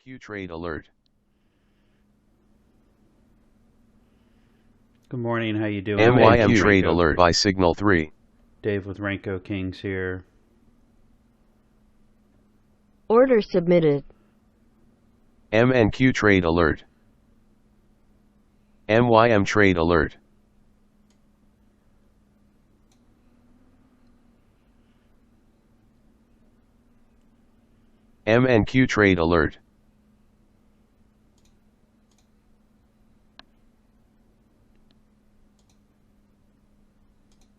MNQ trade alert. Good morning, how you doing? MYM trade alert by signal 3. Dave with Renko Kings here. Order submitted. MNQ trade alert. MYM trade alert. MNQ trade alert.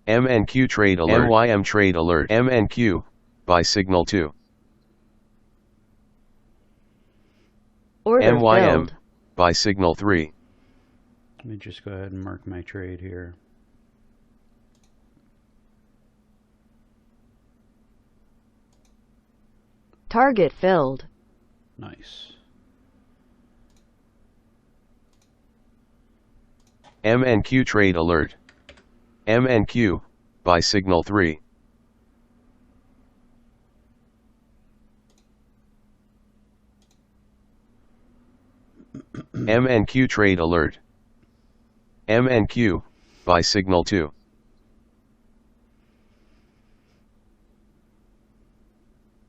MNQ trade alert. MYM trade alert. MNQ by signal 2. Order MYM filled. by signal 3. Let me just go ahead and mark my trade here. Target filled. Nice. MNQ trade alert. MNQ by signal 3. MNQ trade alert. MNQ by signal 2.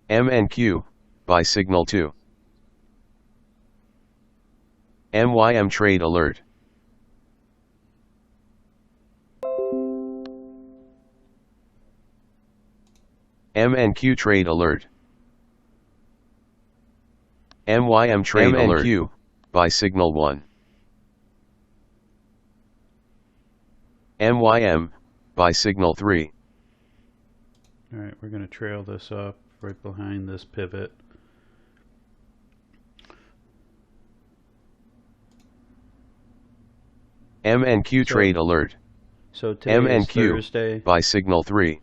MNQ by signal 2. MYM trade alert. MNQ trade alert. MYM trade alert. MNQ by signal 1. MYM by signal 3. Alright, we're going to trail this up right behind this pivot. MNQ trade alert. So today is MNQ Thursday, by signal 3.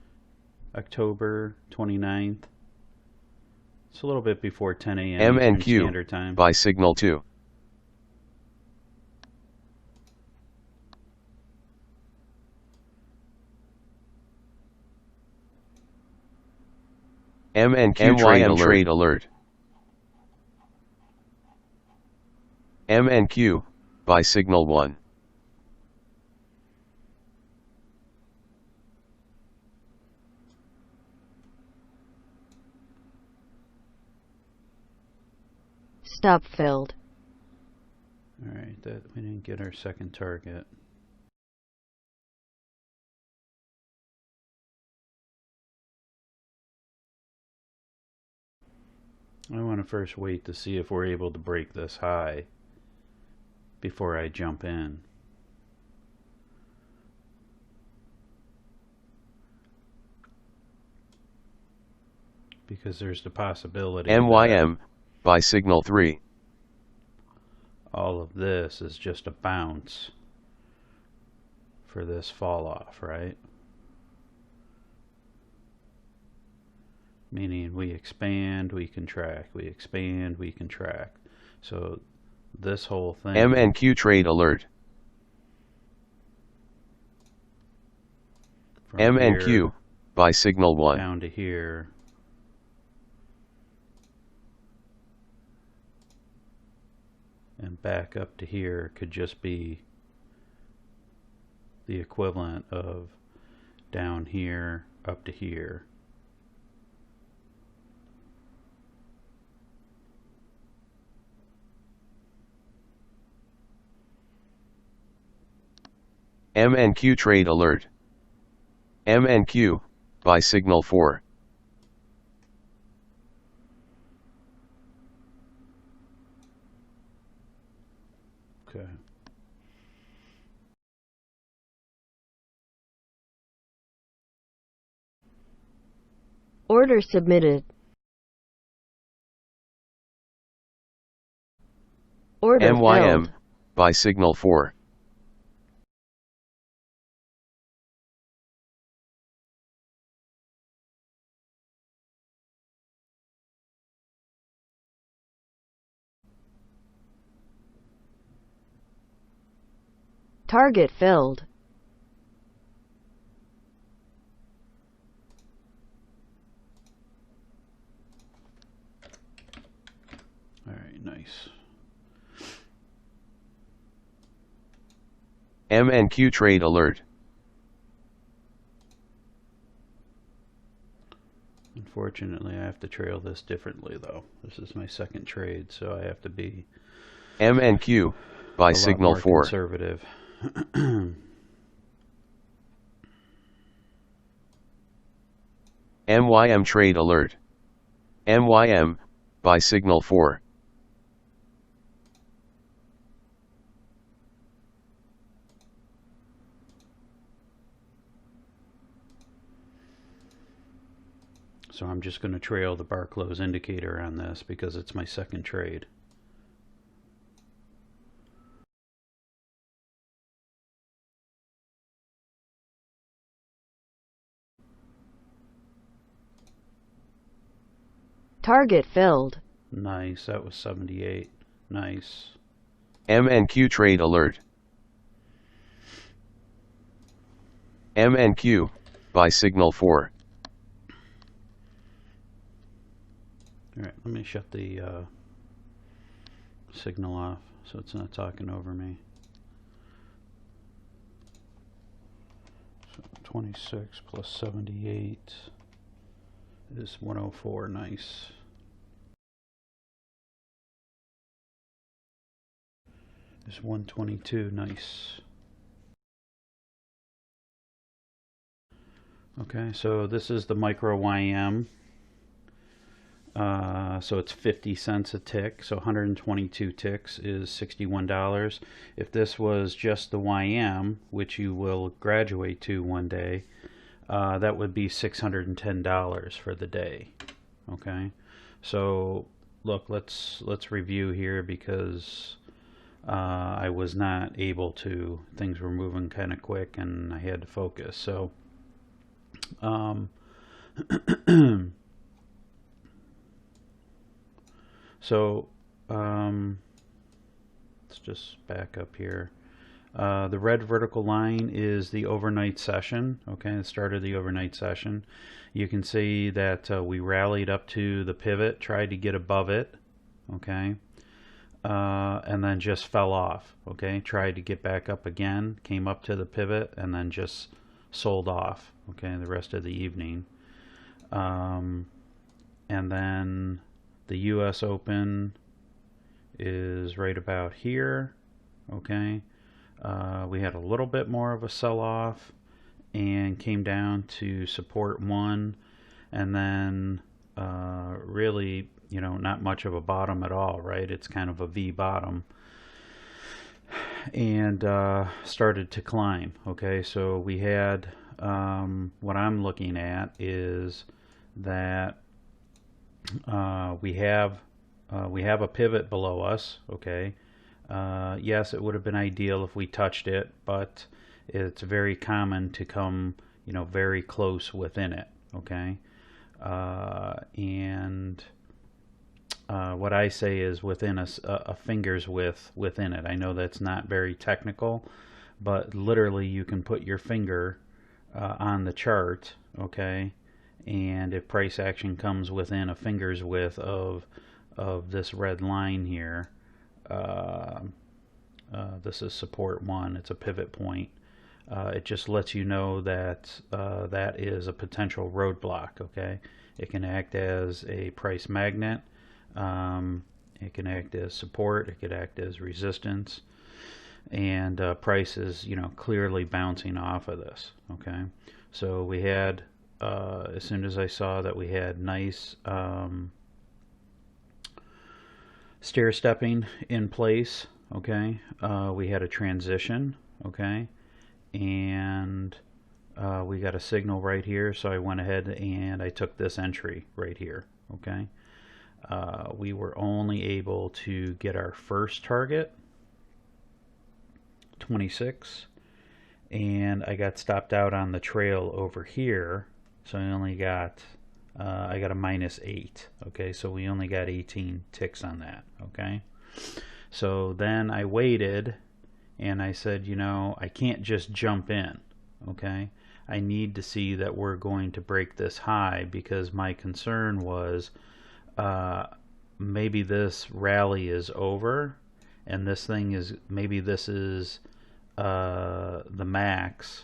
October 29th. It's a little bit before 10 a.m. MNQ Standard Time. by signal 2. MNQ MYM trade alert. MNQ by signal 1. Stop filled. Alright, that we didn't get our second target. I want to first wait to see if we're able to break this high before I jump in. Because there's the possibility MYM by signal 3. all of this is just a bounce for this fall off, right? Meaning we expand, we contract, we expand, we contract. So this whole thing. MNQ trade alert. From MNQ here by signal 1. down to here. And back up to here could just be the equivalent of down here up to here. MNQ trade alert. MNQ by signal 4. Okay. Order submitted. Order MYM filled. by signal 4. Target filled. All right, nice. Nice. MNQ trade alert. Unfortunately, I have to trail this differently, though. This is my second trade, so I have to be MNQ, buy a lot signal more 4. conservative. MYM trade alert. MYM, buy signal 4. So I'm just going to trail the bar close indicator on this because it's my second trade. Target filled. Nice, that was 78. Nice. MNQ trade alert. MNQ, buy signal 4. Alright, let me shut the signal off so it's not talking over me. So 26 plus 78 is 104. Nice. Is 122. Nice. Okay, so this is the micro YM. So it's 50 cents a tick, so 122 ticks is $61. If this was just the YM, which you will graduate to one day, that would be $610 for the day. Okay, so look, let's review here because I was not able to. Things were moving kind of quick, and I had to focus. So. So let's just back up here. The red vertical line is the overnight session. Okay, the start of the overnight session. You can see that we rallied up to the pivot, tried to get above it. Okay, and then just fell off. Okay, tried to get back up again, came up to the pivot, and then just sold off. Okay, the rest of the evening. And then the US Open is right about here. Okay, we had a little bit more of a sell-off and came down to support 1, and then really, you know, not much of a bottom at all, right? It's kind of a V bottom, and started to climb. Okay, so we had what I'm looking at is that we have a pivot below us. Okay, yes, it would have been ideal if we touched it, but it's very common to come, you know, very close within it. Okay, and what I say is within a finger's width within it. I know that's not very technical, but literally you can put your finger on the chart. Okay, and if price action comes within a finger's width of this red line here, this is support 1. It's a pivot point. It just lets you know that that is a potential roadblock. Okay, it can act as a price magnet. It can act as support. It could act as resistance. And price is, you know, clearly bouncing off of this. Okay, so we had. As soon as I saw that we had nice stair stepping in place, okay, we had a transition, okay, and we got a signal right here, so I went ahead and I took this entry right here, okay. We were only able to get our first target, 26, and I got stopped out on the trail over here. So I only got, I got a -8, okay, so we only got 18 ticks on that, okay. So then I waited, and I said, you know, I can't just jump in, okay. I need to see that we're going to break this high, because my concern was maybe this rally is over, and this thing is, maybe this is the max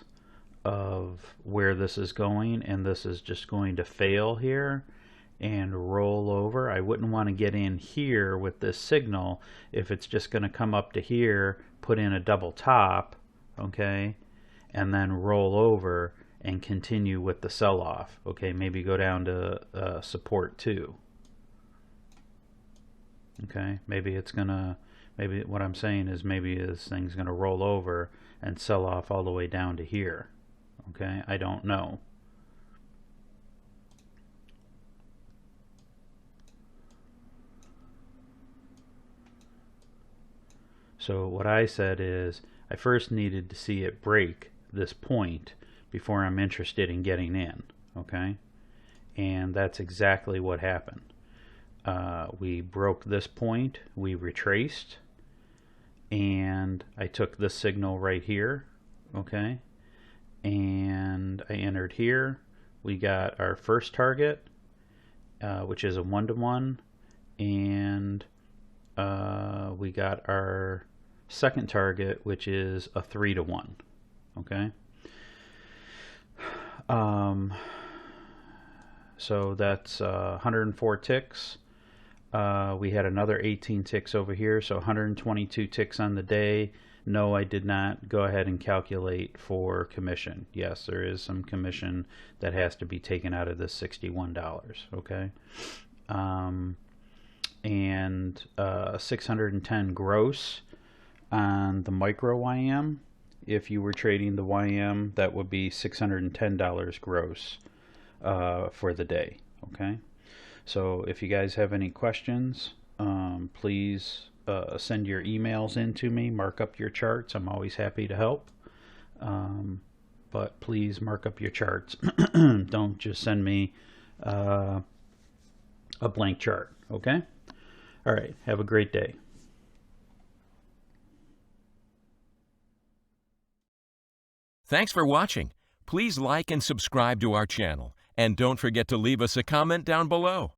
of where this is going, and this is just going to fail here and roll over. I wouldn't want to get in here with this signal if it's just going to come up to here, put in a double top, okay, and then roll over and continue with the sell-off. Okay, maybe go down to support 2. Okay, maybe it's gonna, maybe what I'm saying is maybe this thing's gonna roll over and sell off all the way down to here. Okay, I don't know. So what I said is I first needed to see it break this point before I'm interested in getting in. Okay, and that's exactly what happened. We broke this point, we retraced, and I took this signal right here, okay, and I entered here. We got our first target, which is a 1-to-1, and we got our second target, which is a 3-to-1, okay. So that's 104 ticks. We had another 18 ticks over here, so 122 ticks on the day. No, I did not go ahead and calculate for commission. Yes, there is some commission that has to be taken out of this $61, okay? And 610 gross on the micro YM. If you were trading the YM, that would be $610 gross for the day, okay? So if you guys have any questions, please send your emails in to me. Mark up your charts. I'm always happy to help. But please mark up your charts. Don't just send me a blank chart, okay? All right. Have a great day. Thanks for watching. Please like and subscribe to our channel. And don't forget to leave us a comment down below.